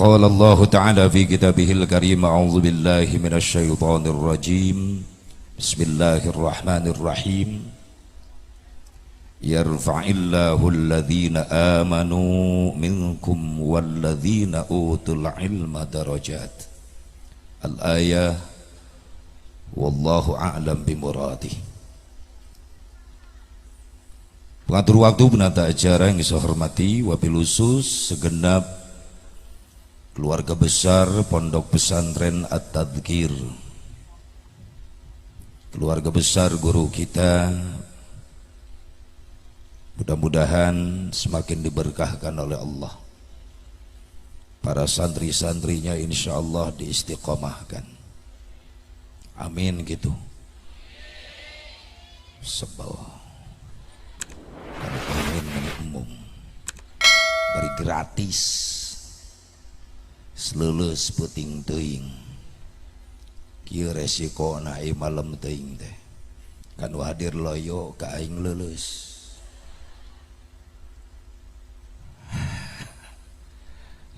قال الله تعالى في كتابه الكريم أعوذ بالله من الشيطان الرجيم بسم الله الرحمن الرحيم يرفع الله الذين آمنوا منكم والذين أوتوا العلم درجات الآية والله أعلم بمراده. Pengatur waktu penata acara yang saya hormati, wabil khusus segenap keluarga besar Pondok Pesantren At-Tadhkir, keluarga besar guru kita, mudah-mudahan semakin diberkahkan oleh Allah. Para santri-santrinya insya Allah diistiqomahkan, amin gitu. Sebab karena pengen umum beri gratis selulus puting teuing kieu resiko na malam teuing teh kan hadir loyo ka aing lulus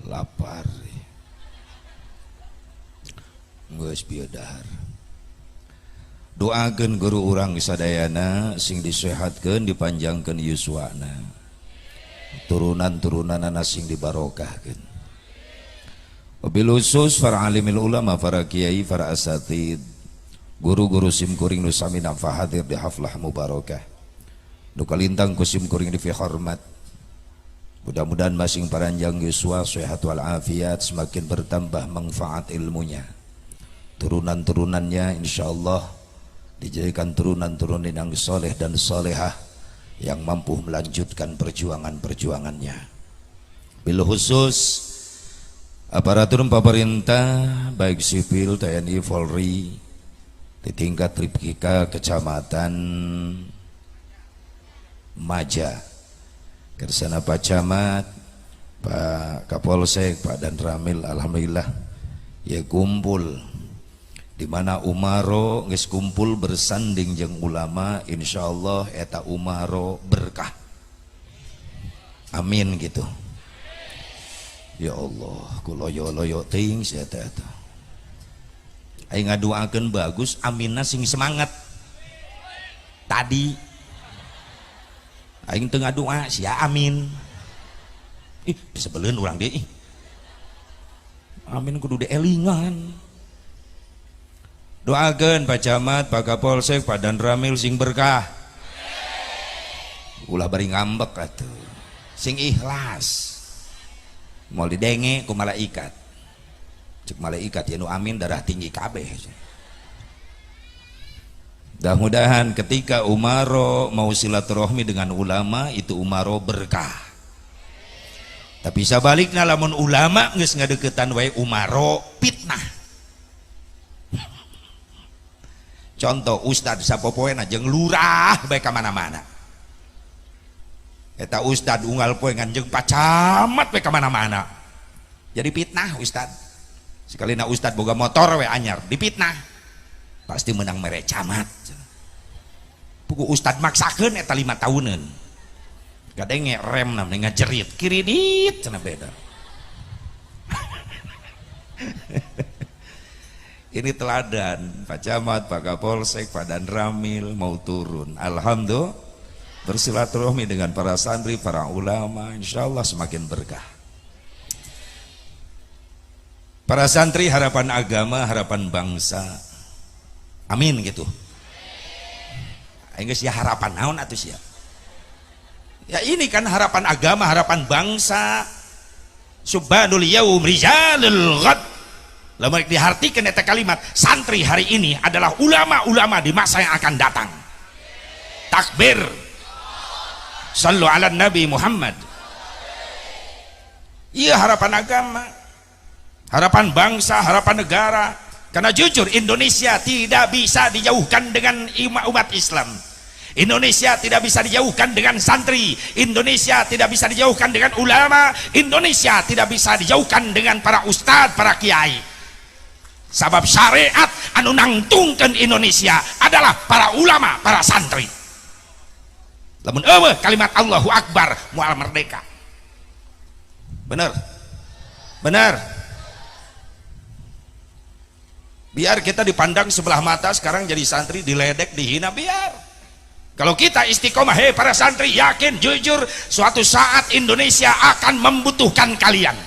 lapar geus pieu dahar. Doakeun guru urang sadayana sing disehatkeun dipanjangkeun yuswana, turunan-turunanana sing dibarokahkeun. Wabil khusus para alimil ulama, para kiai, para asatid, guru-guru simkuring nu sami nafah hadir di haflah mubarakah. Nu kalintang ku simkuring di fi hormat. Mudah-mudahan masing paranjang yuswa sehat wal afiat, semakin bertambah manfaat ilmunya. Turunan-turunannya insyaallah dijadikan turunan-turunan yang soleh dan solehah yang mampu melanjutkan perjuangan-perjuangannya. Bil khusus aparatur pemerintah baik sipil, TNI, Polri di tingkat Tripika Kecamatan Maja, Kersana Pak Camat, Pak Kapolsek, Pak Dan Ramil, alhamdulillah ya kumpul di mana umaro geus kumpul bersanding jeung ulama, insyaallah eta umaro berkah, amin gitu. Ya Allah kuloyo-loyo teuing sia eta aing ngaduakeun bagus, aminna sing semangat. Tadi aing teu ngadua sia amin, ih disebeleun urang deui amin kudu dielingan. Doakeun Pak Camat, Pak Kapolsek, Pak Dan Ramil sing berkah. Ulah bari ngambek atuh. Sing ikhlas. Mau didenge ku malaikat. Cek malaikat ya nu amin darah tinggi kabeh. Mudah-mudahan ketika umaro mau silaturahmi dengan ulama itu umaro berkah. Tapi sabalikna lamun ulama geus ngadeukeutan wae umaro fitnah. Contoh ustad sapopoena jeung lurah bae ka mana-mana. Eta ustad unggal poe ngan jeung pacamat bae ka mana-mana. Jadi fitnah ustad. Sekalina ustad boga motor we anyar, dipitnah. Pasti menang mere camat. Pugu ustad maksakeun eta 5 tahuneun. Gadenge rem namanya ngajerit, kiridit cenah beda. Ini teladan Pak Camat, Pak Kapolsek, Pak Dan Ramil mau turun. Alhamdulillah bersilaturahmi dengan para santri, para ulama, insya Allah semakin berkah. Para santri harapan agama, harapan bangsa, amin gitu. Aing geus ya harapan naon atuh sia? Ya ini kan harapan agama, harapan bangsa. Subhanul yaum rijalul ghad. Lalu diartikan eta kalimat, santri hari ini adalah ulama-ulama di masa yang akan datang. Takbir, sallu ala Nabi Muhammad. Iya harapan agama, harapan bangsa, harapan negara. Karena jujur Indonesia tidak bisa dijauhkan dengan umat Islam. Indonesia tidak bisa dijauhkan dengan santri. Indonesia tidak bisa dijauhkan dengan ulama. Indonesia tidak bisa dijauhkan dengan para ustadz, para kiai. Sabab syariat anu nangtungkeun Indonesia adalah para ulama, para santri. Lamun eueuh kalimat Allahu Akbar moal merdeka. Bener? Bener? Biar kita dipandang sebelah mata, sekarang jadi santri diledek, dihina, biar. Kalau kita istiqomah, hei para santri, yakin, jujur, suatu saat Indonesia akan membutuhkan kalian.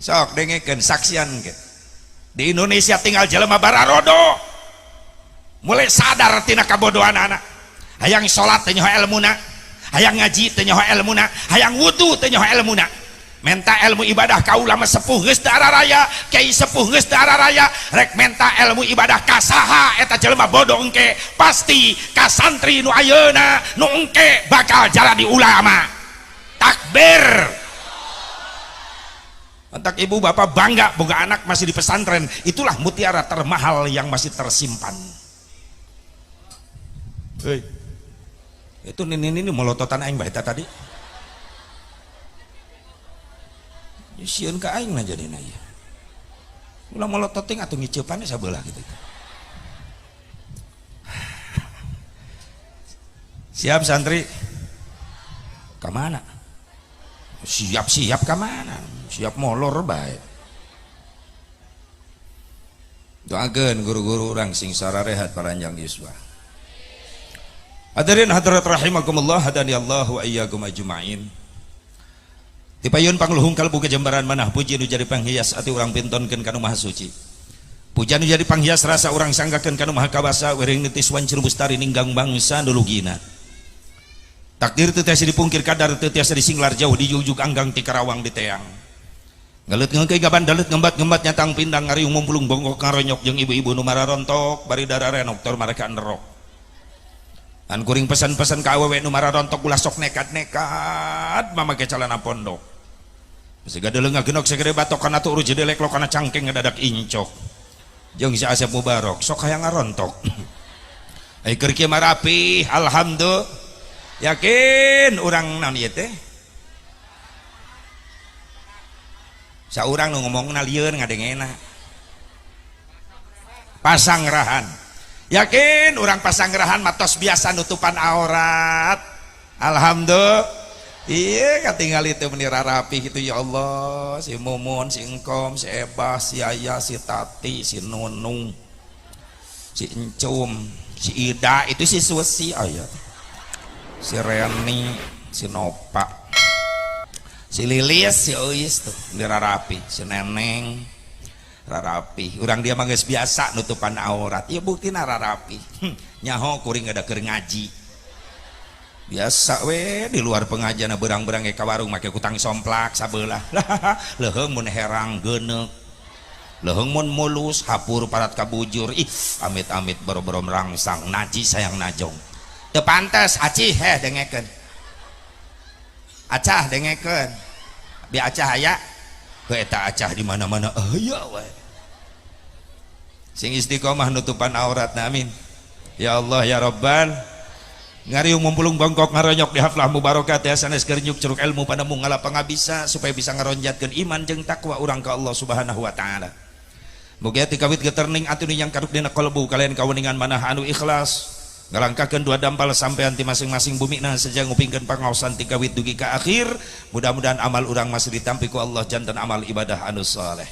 Sok dengekeun saksian ke. Di Indonesia tinggal jelema bararodo. Mulai sadar tina kabodohan anak. Hayang sholat teh nyaho ilmuna, hayang ngaji teh nyaho ilmuna, hayang wudu teh nyaho ilmuna. Menta ilmu ibadah kaula mah sepuh geus teu araraya, kiai sepuh geus teu araraya, rek menta ilmu ibadah ka saha eta jelema bodoh engke, pasti ka santri nu ayeuna nu engke bakal jalani ulama. Takbir. Entak ibu bapak bangga boga anak masih di pesantren, itulah mutiara termahal yang masih tersimpan. Hei, itu ini melototan aing bae tadi. Sieun ka aing na jadina ieu. Ulah melotot teh atuh ngiceupan sabelah gitu. Siap santri? Ka mana? Siap-siap ka mana? Siap molor bae. Doakeun guru-guru urang sing sararehat paranjang yuswa. Hadirin hadirat rahimakumullah, hadani Allah wa iyyakum ajmain. Tipayun pangluhung kalbu kejembaran manah puji nu jadi panghias ati urang pintonkeun kanu maha suci. Puji nu jadi panghias rasa urang sanggakeun kanu maha kawasa wering nitis wancur bustari ninggang bangsa nulugina. Takdir teu tiasa dipungkir, kadar teu tiasa disinglar jauh di ujug anggang ti Karawang di teang. Ngaleut ngeukeui gaban dalet ngembat-ngembat nyatang pindang ngariung mumpulung bongkok ngaronyok jeung ibu-ibu nu mararontok bari dararenok tor mereka nerok. An kuring pesan-pesan ka awewe nu mararontok ulah sok nekat-nekat mamake calana pondok. Siga deuleu ngageunok sagede batok kana tuh uruj delek lo kana cangkeng ngadadak incok. Jeung si Asep Mubarok sok hayang ngarontok. Ai keur kieu mah rapi, alhamdulillah. Yakin urang naon ieu teh? Saurang nu ngomongna lieur ngadengena. Pasangrahan. Yakin orang pasangrahan matos biasa nutupan aurat. Alhamdulillah. Iya katinggal itu menira rapi gitu ya Allah. Si Mumun, si Engkom, si Ebah, si Ayah, si Tati, si Nunung, si Encum, si Ida, itu si Susi ayah, si Reni, si Nopa, si Lilis, si Uis tuh menira rapi, si Neneng rarapi. Urang dia mah geus biasa nutupan aurat. Ieu buktina rarapi. Nyaho kuring ada keur ngaji. Biasa we di luar pengajian berang-berang ke warung make kutang somplak sabelah. Leuheung mun herang geuneuk. Leuheung mun mulus hapur parat kabujur. Ih, amit-amit boro-boro merangsang najis sayang najong. Teu pantes acih dengekeun. Acah dengekeun. Bi acah aya. Heuh eta acah di mana-mana aya we. Sing istiqomah nutupan aurat, amin ya Allah ya Rabbal. Ngariung mumpulung bongkok ngaronyok di haflah mubarokat ya sanes keur nyuk curug ilmu padamu ngalapang bisa supaya bisa ngaronjatkeun iman jeung takwa urang ka Allah Subhanahu wa taala. Mugia ti kawit geterning atuni yang karuk dina kalbu kalian kaweningan manah anu ikhlas ngalangkakeun dua dampal sampean ti masing-masing bumina saja ngupingkeun pangaosan ti kawit dugi ka akhir. Mudah-mudahan amal urang masih ditampi ku Allah jantan amal ibadah anu saleh.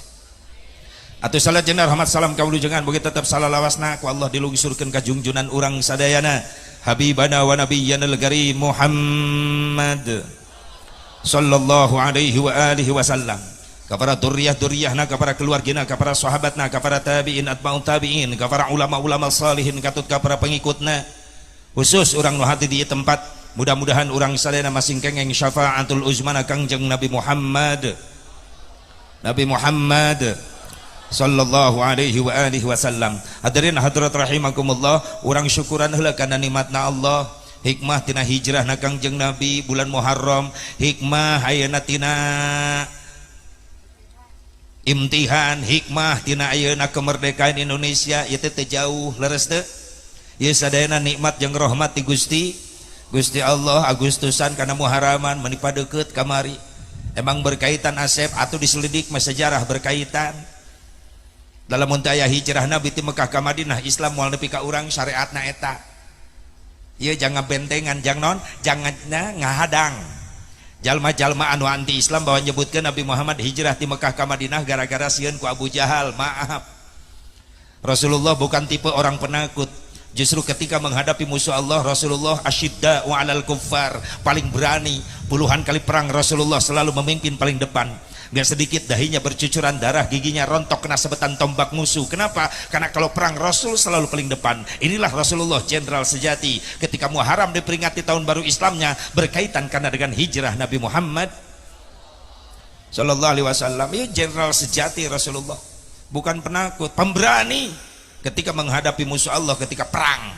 Atuh salat jeung rahmat salam kawilujengan mugi tetep salalawasna ku Allah dilungsurkeun ka junjunan urang sadayana habibana wa nabiyyana al-karim Muhammad sallallahu alaihi wa alihi wasallam, ka para duriyah-duriyahna, ka para keluargina, ka para sahabatna, ka para tabi'in atba'ut tabi'in, ka para ulama-ulama salihin, katut ka para pengikutna, khusus urang nu hati di tempat. Mudah-mudahan urang sadayana masing kengeng syafaatul uzmana Kangjeng Nabi Muhammad sallallahu alaihi wa alihi wasallam. Hadirin hadirat rahimakumullah, urang syukuran heula kana nikmatna Allah, hikmah tina hijrahna Kangjeng Nabi bulan Muharram, hikmah ayeuna tina imtihan, hikmah tina ayeuna kemerdekaan Indonesia. Ieu teh jauh leres teu. Ieu sadayana nikmat jeung rahmat ti Gusti Allah Agustusan kana Muharraman menipa deukeut kamari. Emang berkaitan Asep atau diselidik mah sejarah berkaitan. Dalam muntaya hijrah Nabi ti Mekah ka Madinah, Islam moal nepi ka urang syariatna eta. Ieu jangan bentengan, jangan non, jangan ngahadang. jalma-jalma anu anti Islam bahwa nyebutkan Nabi Muhammad hijrah di Mekah ke Madinah gara-gara sieun ku Abu Jahal. Maaf, Rasulullah bukan tipe orang penakut. Justru ketika menghadapi musuh Allah, Rasulullah asyidda wa alal kuffar, paling berani. Puluhan kali perang Rasulullah selalu memimpin paling depan. Gak sedikit dahinya bercucuran darah, giginya rontok kena sebetan tombak musuh. Kenapa? Karena kalau perang Rasul selalu paling depan. Inilah Rasulullah, jenderal sejati. Ketika Muharram diperingati tahun baru Islamnya, berkaitan karena dengan hijrah Nabi Muhammad Sallallahu Alaihi Wasallam. Ini jenderal sejati Rasulullah, bukan penakut, pemberani. Ketika menghadapi musuh Allah ketika perang,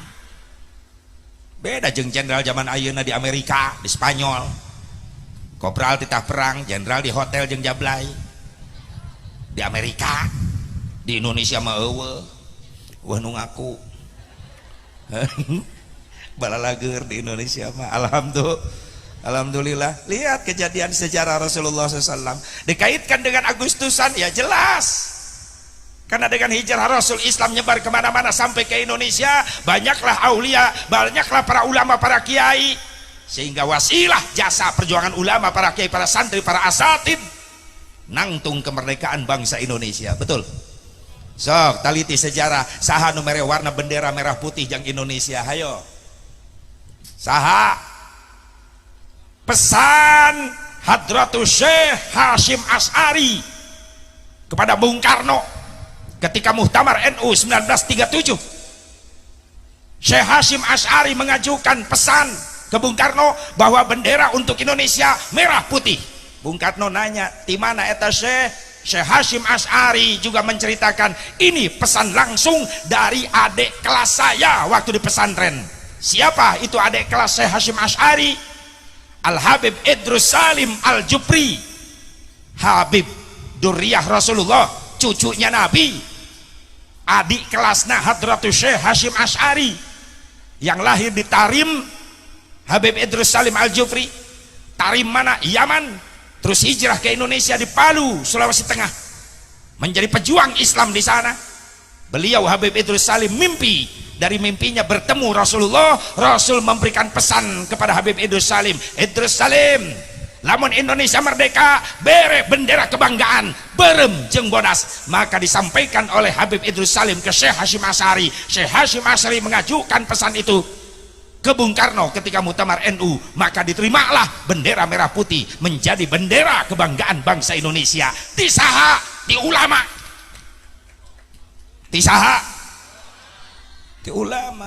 beda jeung jenderal zaman ayeuna di Amerika, di Spanyol. Kopral titah perang, jenderal di hotel jeung jablay. Di Amerika, di Indonesia mah eueuh. Wah nu ngaku. Balalager di Indonesia mah alhamdulillah. Lihat kejadian sejarah Rasulullah SAW dikaitkan dengan Agustusan, ya jelas. Karena dengan hijrah Rasul, Islam nyebar kemana-mana sampai ke Indonesia. Banyaklah aulia, banyaklah para ulama, para kiai. Sehingga wasilah jasa perjuangan ulama, para kiai, para santri, para asatid nangtung kemerdekaan bangsa Indonesia. Betul? Sok taliti sejarah saha nu mere warna bendera merah putih jang Indonesia. Hayo saha pesan Hadratus Syekh Hasyim Asy'ari kepada Bung Karno ketika Muktamar NU 1937. Syekh Hasyim Asy'ari mengajukan pesan ke Bung Karno bahwa bendera untuk Indonesia merah putih. Bung Karno nanya, di mana eta Syekh? Syekh Hasyim Asy'ari juga menceritakan, ini pesan langsung dari adik kelas saya waktu di pesantren. Siapa itu adik kelas Syekh Hasyim Asy'ari? Al-Habib Idrus Salim Al-Jupri, Habib Durriyah Rasulullah, cucunya Nabi, adik kelasnya Hadratus Syekh Hasyim Asy'ari yang lahir di Tarim. Habib Idrus Salim Al-Jufri, Tarim mana? Yaman. Terus hijrah ke Indonesia di Palu, Sulawesi Tengah, menjadi pejuang Islam di sana. Beliau Habib Idrus Salim mimpi, dari mimpinya bertemu Rasulullah. Rasul memberikan pesan kepada Habib Idrus Salim, Idrus Salim, lamun Indonesia merdeka, bere bendera kebanggaan, berem jeung bodas. Maka disampaikan oleh Habib Idrus Salim ke Syekh Hasyim Asy'ari. Syekh Hasyim Asy'ari mengajukan pesan itu ke Bung Karno ketika Muktamar NU. Maka diterimalah bendera merah putih menjadi bendera kebanggaan bangsa Indonesia. Ti saha? Ti ulama. Ti saha? Ti ulama.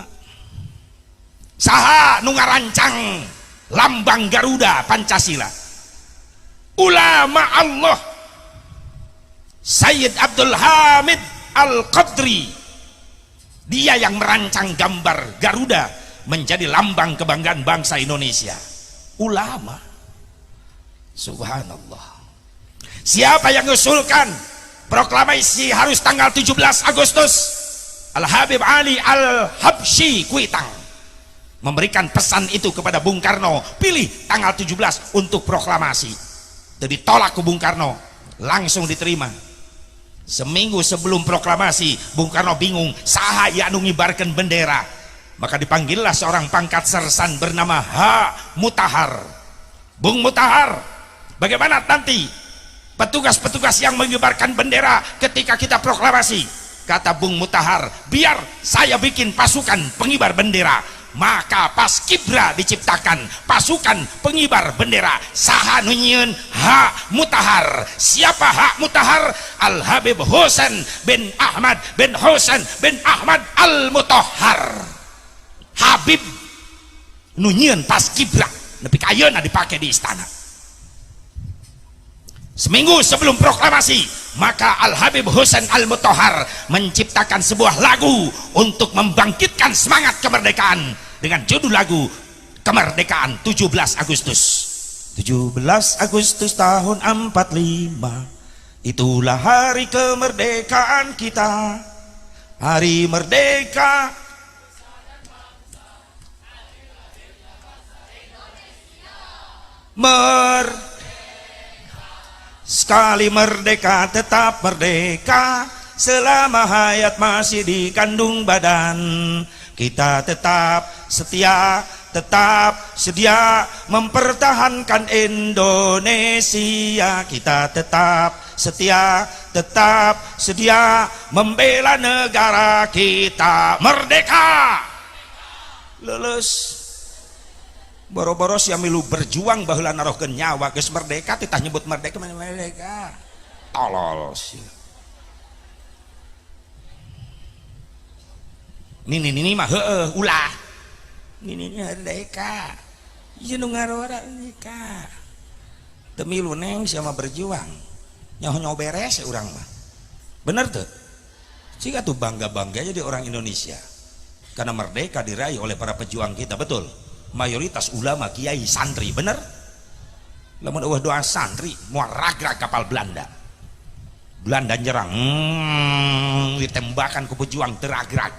Saha nu ngarancang lambang Garuda Pancasila? Ulama Allah, Sayyid Abdul Hamid Al-Qadri. Dia yang merancang gambar Garuda menjadi lambang kebanggaan bangsa Indonesia. Ulama. Subhanallah. Siapa yang mengusulkan proklamasi harus tanggal 17 Agustus? Al-Habib Ali Al-Habsyi Kuitang memberikan pesan itu kepada Bung Karno, pilih tanggal 17 untuk proklamasi. Jadi ditolak ke Bung Karno, langsung diterima. Seminggu sebelum proklamasi, Bung Karno bingung saha ya anu ngibarkeun bendera. Maka dipanggillah seorang pangkat sersan bernama H. Mutahar. Bung Mutahar, bagaimana nanti petugas-petugas yang mengibarkan bendera ketika kita proklamasi? Kata Bung Mutahar, biar saya bikin pasukan pengibar bendera. Maka Paskibra diciptakan, pasukan pengibar bendera. Saha nu nyieun? H. Mutahar. Siapa H. Mutahar? Al-Habib Husain bin Ahmad bin Husain bin Ahmad Al-Mutahhar. Habib nu nyieun Paskibra nepi ka ayeuna dipake di istana. Seminggu sebelum proklamasi, maka Al-Habib Husain Al-Mutahhar menciptakan sebuah lagu untuk membangkitkan semangat kemerdekaan dengan judul lagu Kemerdekaan 17 Agustus. 17 Agustus tahun 45, itulah hari kemerdekaan kita. Hari merdeka, sekali merdeka tetap merdeka, selama hayat masih di kandung badan. Kita tetap setia tetap sedia mempertahankan Indonesia. Kita tetap setia, tetap sedia membela negara kita. Merdeka! Lulus. Boro-boro sia milu berjuang baheula narohkeun nyawa geus merdeka titah nyebut merdeka mana merdeka. Tolol sia. Nini mah heueuh ulah. Nini merdeka. Ieu nu ngarora merdeka. Teu milu neng sia mah berjuang. Nyaho beres urang mah. Bener tuh? Jika tuh bangga-bangga jadi orang Indonesia. Karena merdeka diraih oleh para pejuang kita, betul. Mayoritas ulama, kiai, santri, bener. Lamun eueuh doa santri moal ragrag kapal Belanda. Belanda nyerang, ditembakan ku pejuang teragrag.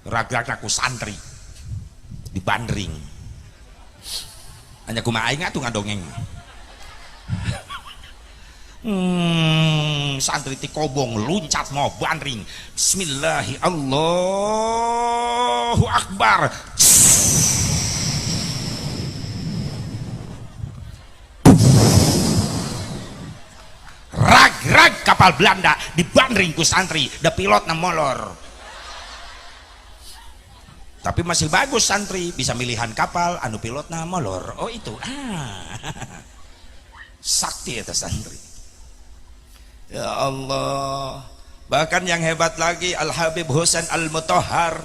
Ragrag ku santri. Dibandring. Hanya kumaha aing atuh ngadongeng. Santri ti kobong luncat mau bandring. Bismillahirrahmanirrahim. Allahu Akbar. Rag-rag kapal Belanda dibandring ku santri, da pilotna molor. Tapi masih bagus santri, bisa milihan kapal anu pilotna molor. Oh itu. Sakti eta santri. Ya Allah. Bahkan yang hebat lagi Al Habib Husain Al Mutahhar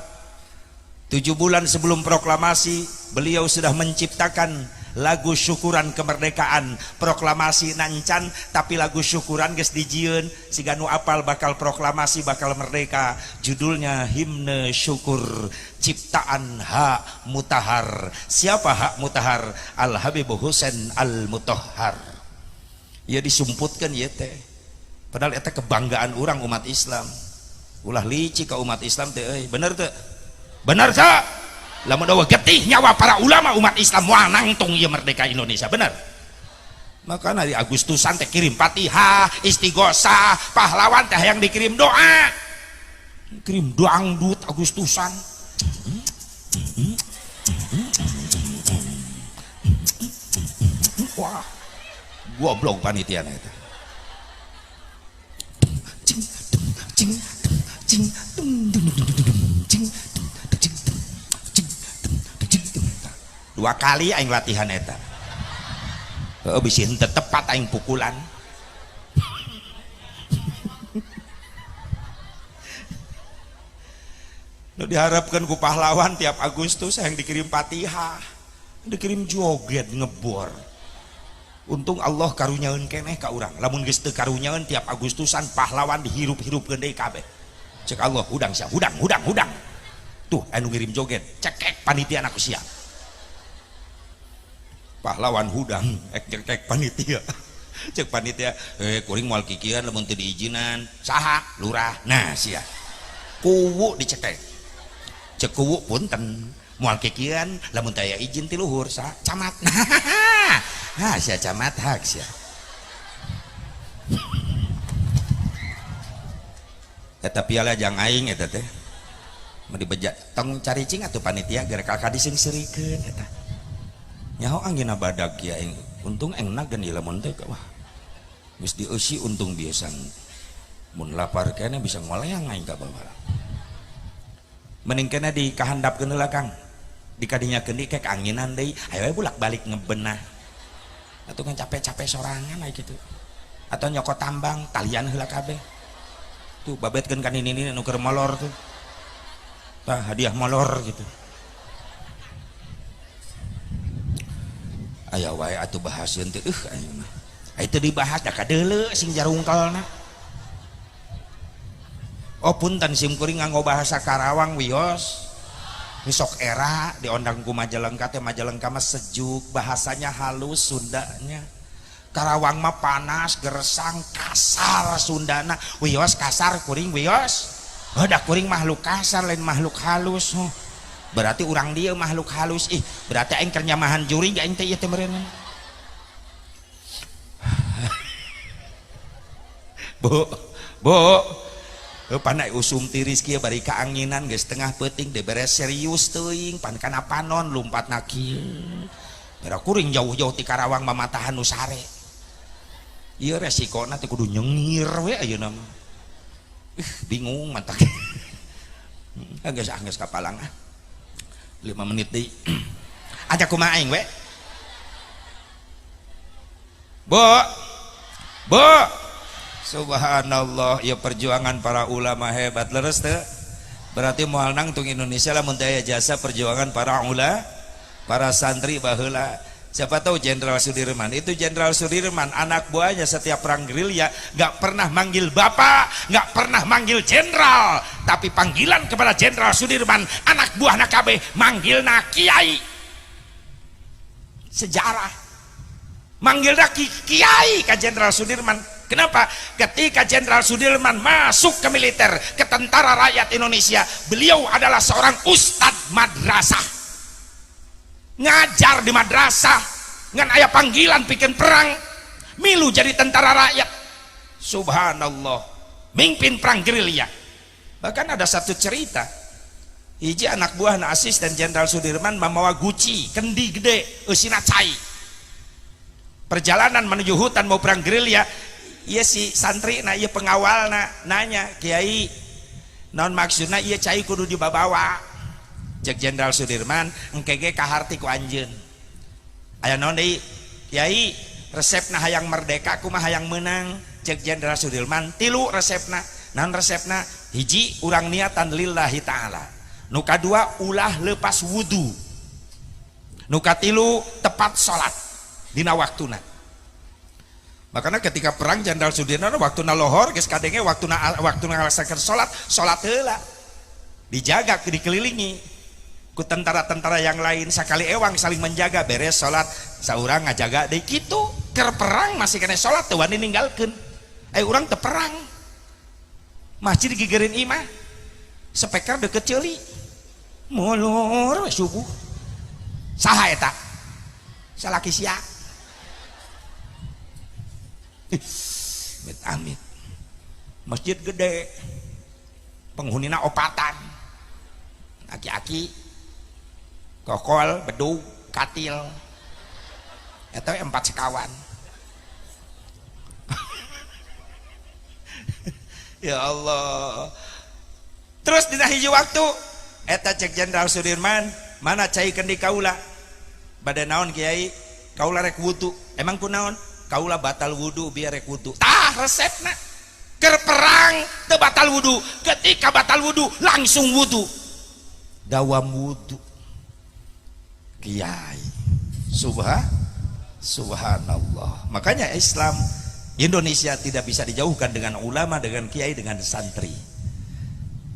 7 bulan sebelum proklamasi beliau sudah menciptakan lagu syukuran kemerdekaan. Proklamasi nancan tapi lagu syukuran geus dijieun siga nu apal bakal proklamasi bakal merdeka. Judulnya Himne Syukur ciptaan Hak Mutahhar. Siapa Hak Mutahhar? Al Habib Husain Al Mutahhar. Ya disumputkan ya teh. Padahal itu kebanggaan orang umat Islam. Ulah licik ke umat Islam teh euy. Bener teu? Bener teu? Lamun eueuh getih nyawa para ulama umat Islam moal nangtung ieu merdeka Indonesia, bener? Makanya di Agustusan teh kirim Fatihah, Istighosah, pahlawan teh yang dikirim doa. Kirim dangdut Agustusan. Wah. Goblok panitia eta. Dua kali aing latihan eta. Bisa henteu tepat aing pukulan. Nu diharapkan ku pahlawan tiap Agustus yang dikirim Fatihah, dikirim joget ngebor. Untung Allah karunyaeun keneh ka urang. Lamun geus teu karunyaeun tiap Agustusan pahlawan dihirup-hirupkeun deui kabeh. Cek Allah hudang sia, hudang. Tuh anu ngirim joget, cekek panitia aku sia. Pahlawan hudang cekek panitia. Cek panitia, kuring moal kikieuan lamun teu diizinan, saha? Lurah. Nah sia. Kuwu dicekek. Cek kuwu punten. Moal kikieuan lamun teu aya izin ti luhur, saha? Camat. Nah, sia camat hak sia. Eta piala jang aing eta teh. Mau dibejat tong caricing atuh panitia gara kakak dising-serikeun eta. Nyaho anggina badag ya aing. Untung engna geun ieu lamun teh wah. Geus dieusi untung biasa. Mun lapar kene bisa ngoleang aing ka bawah. Mending kena dikahandapkeun heula Kang. Dikadinyakeun di kek anginan deui. Aya we bulak-balik ngebenah. Atau kan capek-capek sorangan aja gitu. Atau nyokot tambang talian heula kabeh. Tuh babetkeun kan ini nuker molor tuh. Tah hadiah molor gitu. Aya wae atuh bahaseun teh aya mah. Itu dibahas da kadeuleu sing jarungkelna. Oh punten sim kuring nganggo bahasa Karawang wios. Besok era diondang ku Majalengka teh Majalengka mah sejuk, bahasanya halus Sundanya. Karawang mah panas, gersang, kasar Sundana. Wios kasar kuring wios. Da kuring makhluk kasar lain makhluk halus. Berarti urang dia makhluk halus. Berarti aing keur nyamahan juri aing teh ieu teh meureun. Bu. Panai usum tiris kieu bari kaanginan geus tengah peuting de beres serius teuing pan kana panon lumpatna kieu. Bera kuring jauh-jauh ti Karawang mamatahan nu sare. Ieu resikona teh kudu nyengir we ayeuna mah. Bingung mata. Geus kapalang 5 menit deui. Aja kumaha aing we. Bu. Subhanallah, ya perjuangan para ulama hebat leres teh. Berarti moal nangtung Indonesia lamun teu aya jasa perjuangan para ulama, para santri baheula. Siapa tahu Jenderal Sudirman, itu Jenderal Sudirman anak buahnya setiap perang gerilya nggak pernah manggil bapak, nggak pernah manggil jenderal, tapi panggilan kepada Jenderal Sudirman anak buahna kabeh manggilna kiai. Sejarah manggilna kiai ka Jenderal Sudirman. Kenapa? Ketika Jenderal Sudirman masuk ke militer, ke tentara rakyat Indonesia, beliau adalah seorang ustadz madrasah, ngajar di madrasah, ngan aya panggilan bikin perang, milu jadi tentara rakyat. Subhanallah, mimpin perang gerilya. Bahkan ada satu cerita, hiji anak buah na asisten Jenderal Sudirman membawa guci, kendi gede, eusina cai. Perjalanan menuju hutan mau perang gerilya. Iya si santri na iya pengawal nanya, Kiai non maksudna iya cai kudu dibawa. Cek Jenderal Sudirman engkege kaharti ku anjeun. Aya naon deui? Kiai resepna hayang merdeka kumaha hayang menang. Cek Jenderal Sudirman 3 resepna. Naon resepna? Hiji urang niatan lillahi ta'ala. Nu kadua ulah lepas wudu. Nu katilu tepat salat dina waktuna. Makanya ketika perang Jenderal Sudirman waktu na lohor geus kadenge waktu ngalaksanakeun salat heula. Dijaga dikelilingi ku tentara-tentara yang lain sakali ewang saling menjaga beres salat saurang ngajaga deui kitu. Keur perang masih kena salat teu wani ninggalkeun. Urang teu perang. Masjid gigireun imah. Speaker deukeut ceuli. Molor we subuh. Saha eta? Salaki sia. Amit masjid gede penghunina opatan aki-aki kokol bedug katil eta 4 sekawan. Ya Allah. Terus dina hiji waktu eta cek Jenderal Sudirman mana cai kendi kaula bade naon Kiai kaula rek wudu emang kunaon kaula batal wudu biar rek wudu. Tah resepna keur perang teu batal wudu, ketika batal wudu langsung wudu, dawam wudu. Kiai subhanallah. Makanya Islam Indonesia tidak bisa dijauhkan dengan ulama, dengan kiai, dengan santri,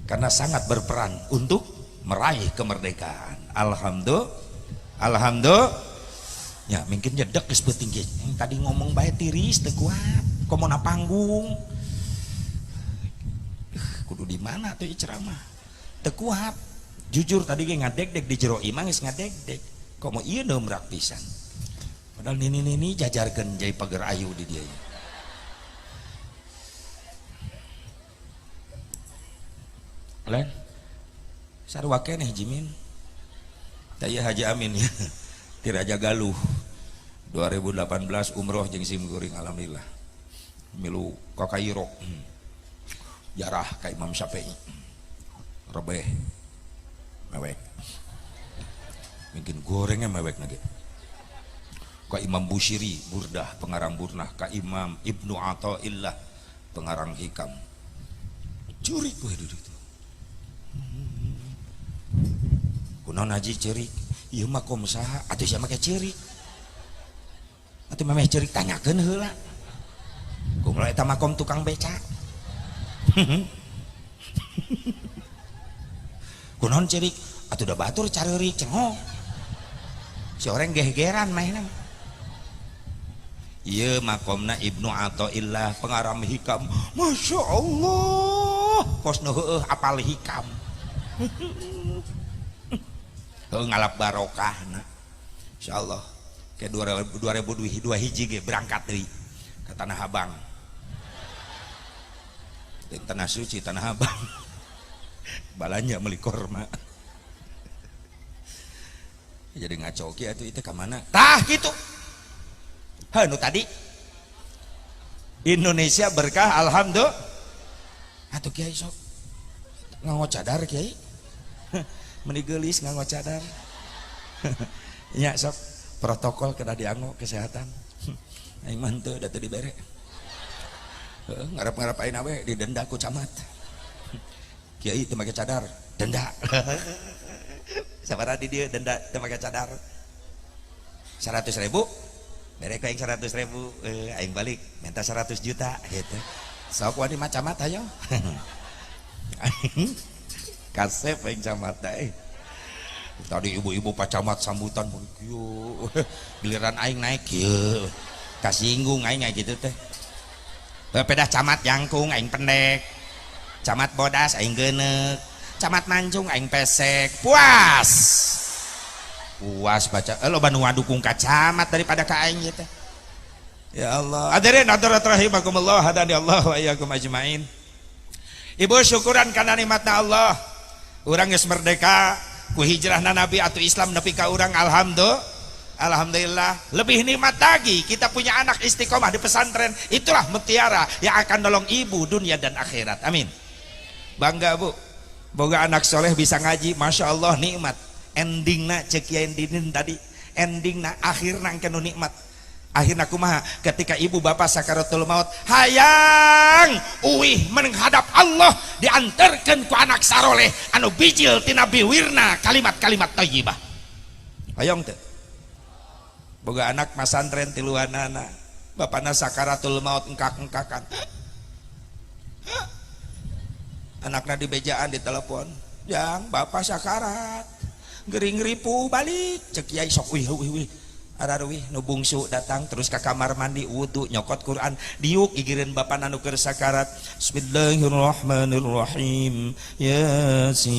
karena sangat berperan untuk meraih kemerdekaan. Alhamdulillah. Ya mungkin jedek geus beuting ge. Tadi ngomong bae tiris teu kuat. Komona panggung. Kudu di mana tuh ceramah? Teu kuat. Jujur tadi ge ngadeg-deg di jero imah geus ngadeg-deg. Komo ieu neumrak pisan. Padahal nini jajarkeun jai pager ayu di dieu. Lain. Sarua keneh Jimin. Taya Haji Amin ya. Tiraja Galuh 2018 umroh jeung simkuring alhamdulillah milu ka Kairo jarah ka Imam Syafi'i rebeh mewek mungkin gorengnya mewek nage ka Imam Busyiri Burdah pengarang Burnah ka Imam Ibnu Athaillah pengarang Hikam curik we dudu itu kunaon haji cerik ieu mah kom saha atuh sia make cerik atuh memeh cerik tanyakeun heula kumaha eta mah kom tukang beca kunaon cerik atuh da batur careurik cenah si orang gegeran mah ieu makomna Ibnu Athaillah pengarang Hikam. Masya Allah kosna heueuh apal Hikam ngalap barokahna insyaallah ke 2002 hiji ge berangkat deui ka Tanah Abang tanah suci tanah abang balanya meli korma jadi ngaco kieu atuh itu ka mana tah gitu nu tadi Indonesia berkah alhamdulillah atuh kiai sok nganggo cadar kiai meni geulis nganggo cadar nya sok protokol kena dianggo kesehatan aing mah teu da teu dibere ngarep-ngarep ayeuna we didenda ku camat kiai teu make cadar denda sabaraha di dieu denda teu make cadar 100.000 bere ku aing 100.000 aing balik minta 100 juta gitu sok wani mah camat ayo aing kasep aing camat tadi ibu-ibu Pak Camat sambutan kieu giliran aing naik kieu kasinggung aing gitu teh pedah camat jangkung aing pendek camat bodas aing geuneuk camat mancung aing pesek puas baca loba nu ngadukung ka camat daripada ka aing gitu ya Allah hadirin hadirat rahimakumullah hadani Allah wa iyyakum ajmain ibu syukuran kana nikmatna Allah urang geus merdeka ku hijrahna Nabi atau Islam nepi ka urang alhamdulillah lebih nikmat lagi kita punya anak istiqomah di pesantren itulah mutiara yang akan nolong ibu dunia dan akhirat amin bangga bu boga anak soleh bisa ngaji masya Allah nikmat endingna cek kiai dinin tadi endingna akhirna kenu nikmat akhirna kumaha ketika ibu bapak sakaratul maut hayang uih menghadap Allah diantarkan ku anak saroleh anu bijil tina biwirna kalimat-kalimat thayyibah hayang teu boga anak masantren tiluanana bapana sakaratul maut engkak-engkakan anakna di bejaan di telepon yang bapak sakarat gering ripu balik cek kiai sok wih araruwih nu bungsu datang terus ke kamar mandi wudu nyokot Quran diuk gigireun bapa nu keur sakarat bismillahirrahmanirrahim yasin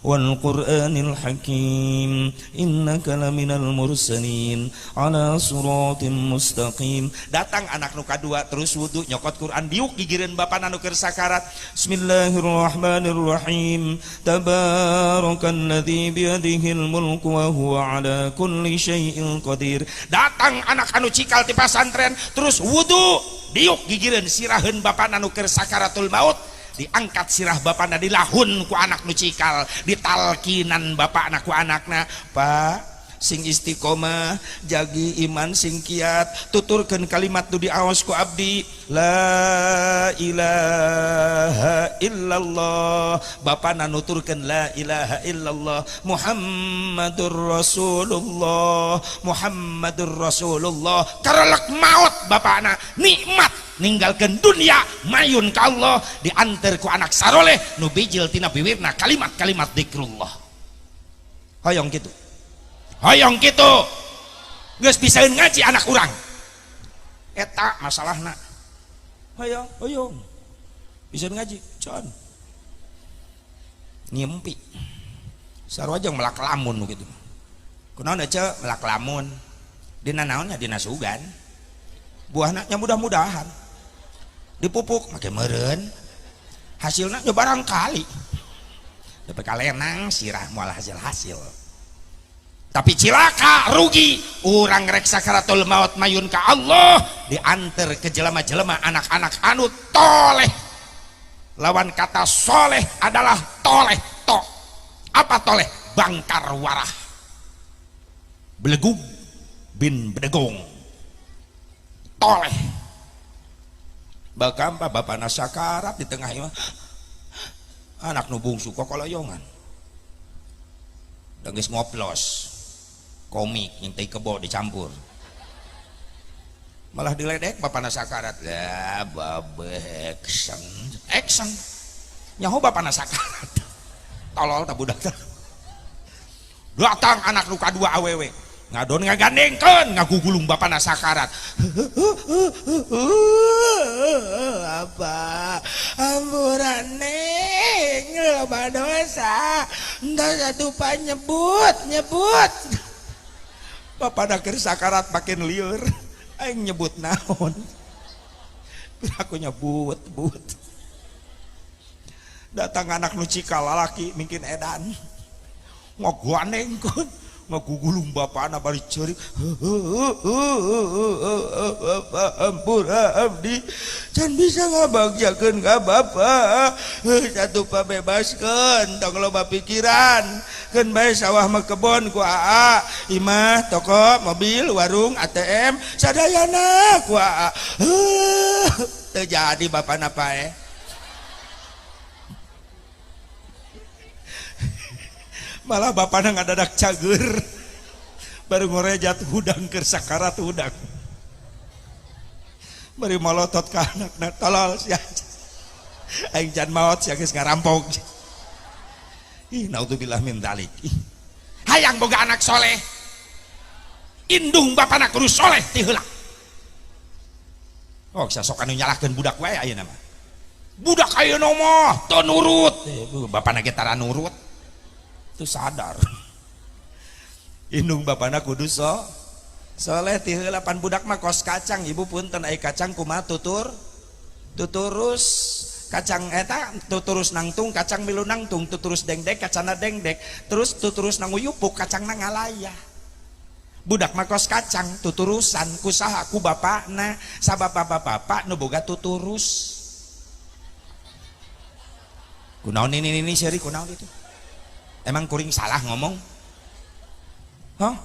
wal qur'anil hakim innaka laminal mursalin ala siratim mustaqim datang anak nu kadua terus wudu nyokot Quran diuk gigireun bapa nu keur sakarat bismillahirrahmanirrahim tabarakalladzi biyadihil mulku wa huwa ala kulli syai'in qadir datang anak anu cikal ti pasantren terus wudu diuk gigireun siraheun bapana nu keur sakaratul maut diangkat sirah bapana dilahun ku anak nu cikal ditalkinan bapana ku anakna Pak sing istiqomah jagi iman sing kiat tuturkeun kalimat nu diaos ku abdi la ilaha illallah bapana nuturkeun la ilaha illallah Muhammadur Rasulullah karelek maut bapana nikmat ninggalkeun dunia mayun ka Allah diantar ku anak saroleh nu bijil tina biwirna kalimat-kalimat zikrullah hoyong kitu hoyong gitu geus bisaeun ngaji anak urang eta masalahna hoyong bisaeun ngaji can ngimpi sarua jeung melak lamun gitu kunaon ece melak lamun dina naonnya dina sugan buahna nya mudah-mudahan dipupuk make meureun hasilna nya barangkali dapat kalenang sirah moal hasil tapi cilaka rugi urang rek sakaratul maut mayun ka Allah diantar ke jelema-jelema anak-anak anu toleh lawan kata soleh adalah toleh apa toleh bangkar warah belegug bin bedegong toleh bakampa bapana sakarat di tengah imah anak nu bungsu kokoloyongan dan geus ngoplos komik yang teh kebo dicampur malah diledek bapana sakarat lah babeh action nyaho bapana sakarat tolol tak budak datang anak luka dua awewe ngadon ngagandengkeun ngagugulung bapana sakarat apa amburane loba dosa entah satu pa nyebut bapana keur sakarat makin lieur aing nyebut naon Aku nyebut datang anak nu cikal lalaki mungkin edan ngoguanengkeun ngagugulung bapana bari ceurik ampura abdi can bisa ngabagjakeun ka bapa satu pabebaskeun tong loba pikiran keun bae sawah mah kebon ku aa imah toko mobil warung ATM sadayana ku aa teu jadi bapana pae malah bapana ngadadak cager baru ngorejat hudang keur sakarat hudang bari molotot ka anakna tolol sia aing can maot sia geus ngarampok ih naudzubillah min dzalik hayang boga anak soleh indung bapana kudu soleh ti heula oh sok anu nyalahkeun budak wae ayeuna mah budak ayeuna mah teu nurut bapana ge tara nurut itu sadar indung bapana kudu soleh ti heula pan budak mah kos kacang ibu punten ai kacang kumaha tuturus kacang eta tuturus nangtung kacang milu nangtung tuturus dengdek kacana dengdek terus tuturus nanguyupuk kacang nangalaya budak mah kos kacang tuturusan kusaha ku bapakna sabab bapak nu boga tuturus kunaon ini seri kunaon itu emang kuring salah ngomong huh?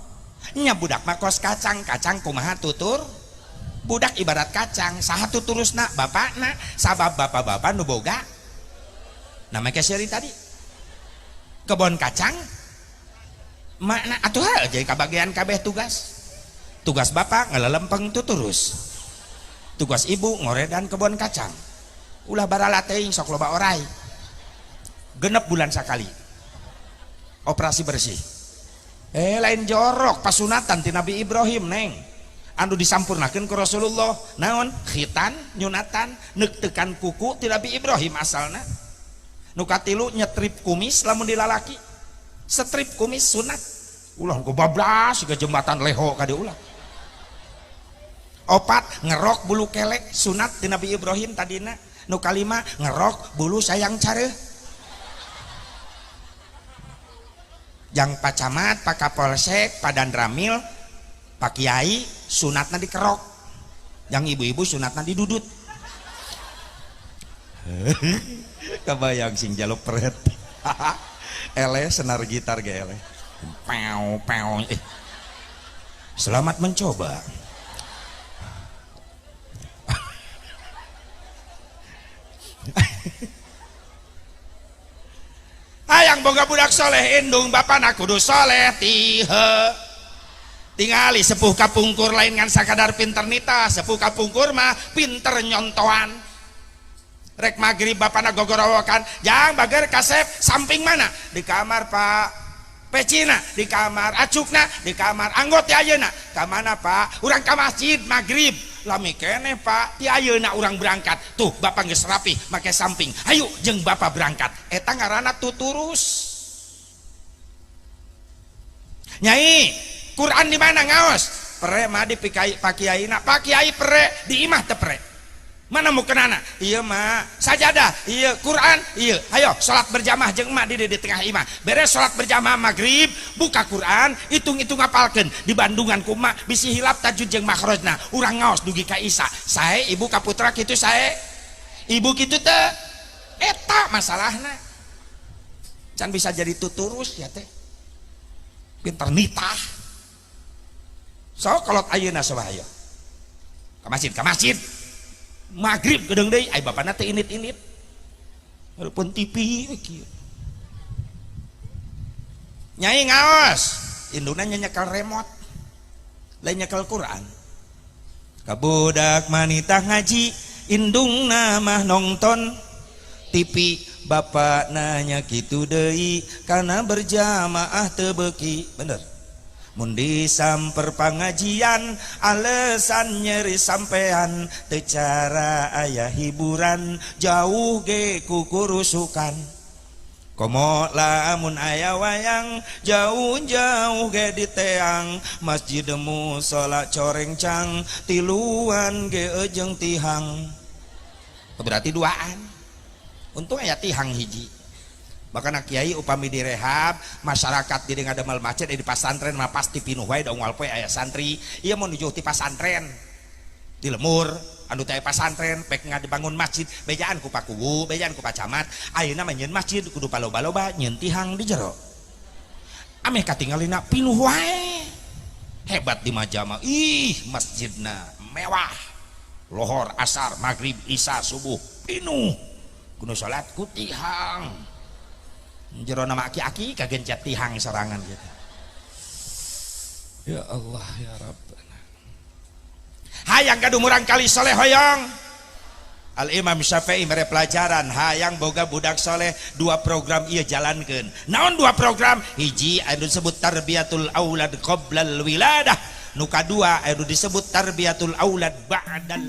Nya budak mah kos kacang kumaha tutur budak ibarat kacang saha tuturusna bapakna sabab bapak nu boga namanya seri tadi kebon kacang makna atuh jadi kabagian kabeh tugas bapak ngelelempeng tuturus tugas ibu ngoredan kebon kacang ulah barala teuing sok loba oray genep bulan sakali operasi bersih lain jorok pasunatan ti Nabi Ibrahim neng anu disampurnakeun ku Rasulullah naon khitan nyunatan neuk-teukan kuku ti Nabi Ibrahim asalna nu katilu nyetrip kumis lamun di lalaki setrip kumis sunat ulah gobablas ke jembatan leho ka dieu ulah opat ngerok bulu kelek sunat ti Nabi Ibrahim tadina nu kalima ngerok bulu sayang careuh jang Pak Camat, Pak Kapolsek, Pak Dandramil, Pak Kiai sunatna dikerok yang ibu-ibu sunatna didudut kebayang sing jaluk peret ele senar gitar ge ele pew selamat mencoba hayang boga budak soleh indung bapana kudu soleh tihe tingali sepuh kapungkur lain ngan sakadar pinter nita sepuh kapungkur mah pinter nyontoan rek magrib bapana gogorowokan jang bager kasep samping mana di kamar Pak Pecina di kamar acukna di kamar anggota ayeuna ka mana Pak urang ka masjid magrib lami keneh Pak ti ayeuna urang berangkat tuh bapak geus rapi make samping ayo jeung bapak berangkat eta ngaranna tuturus nyai Quran di mana ngaos pere mah di Pak Kiaina Pak Kiai pere di imah teu pere mana mukeunana ieu mah sajadah ieu Quran ieu ayo salat berjamaah jeung emak di tengah imah beres salat berjamaah magrib buka Quran hitung-hitung ngapalkeun di Bandungan ku emak bisi hilap tajwid jeung makhrajna urang ngaos dugi ka Isa sae ibu ka putra kitu sae ibu kitu teh eta masalahna can bisa jadi tuturus ya teh pinter nitah so kolot ayeuna sabah ayo ka masjid magrib gedeng deui ai bapana teh init-init hareupeun TV kieu nyai ngaos induna nyekel remote lain nyekel Quran ka budak manita ngaji indungna mah nongton TV bapak nanya kitu deui kana berjamaah teu beuki bener mun disamper pangajian alesan nyeri sampean teu cara aya hiburan jauh ge kukurusukan komo lamun aya wayang jauh-jauh ge di teang masjid musola corengcang tiluan ge ejeung tihang berarti duaan. Untung aya tihang hiji. Bahkan kiai upami direhab masyarakat di ngademel masjid di pasantren mah pasti pinuh wae da unggal poe aya santri ieu mau nuju ti pasantren di lemur anu teh pasantren pek ngabangun masjid bejaan ku pakuwu bejaan ku pacamat ayeuna mah nyeun masjid kudu paloba-loba nyeun tihang di jero ameh katingalina pinuh wae hebat di Majama ih masjidna mewah lohor asar maghrib isya subuh pinuh kudu salat ku tihang jero nama aki-aki kagencet tihang serangan gitu. Ya Allah ya Rabbana. Hayang kadumuran kali soleh hoyong. Al Imam Syafi'i mere pelajaran hayang boga budak soleh dua program ieu jalankeun. Naon dua program? Hiji anu disebut tarbiyatul aulad qoblal wiladah. Nu kadua anu disebut tarbiyatul aulad ba'dal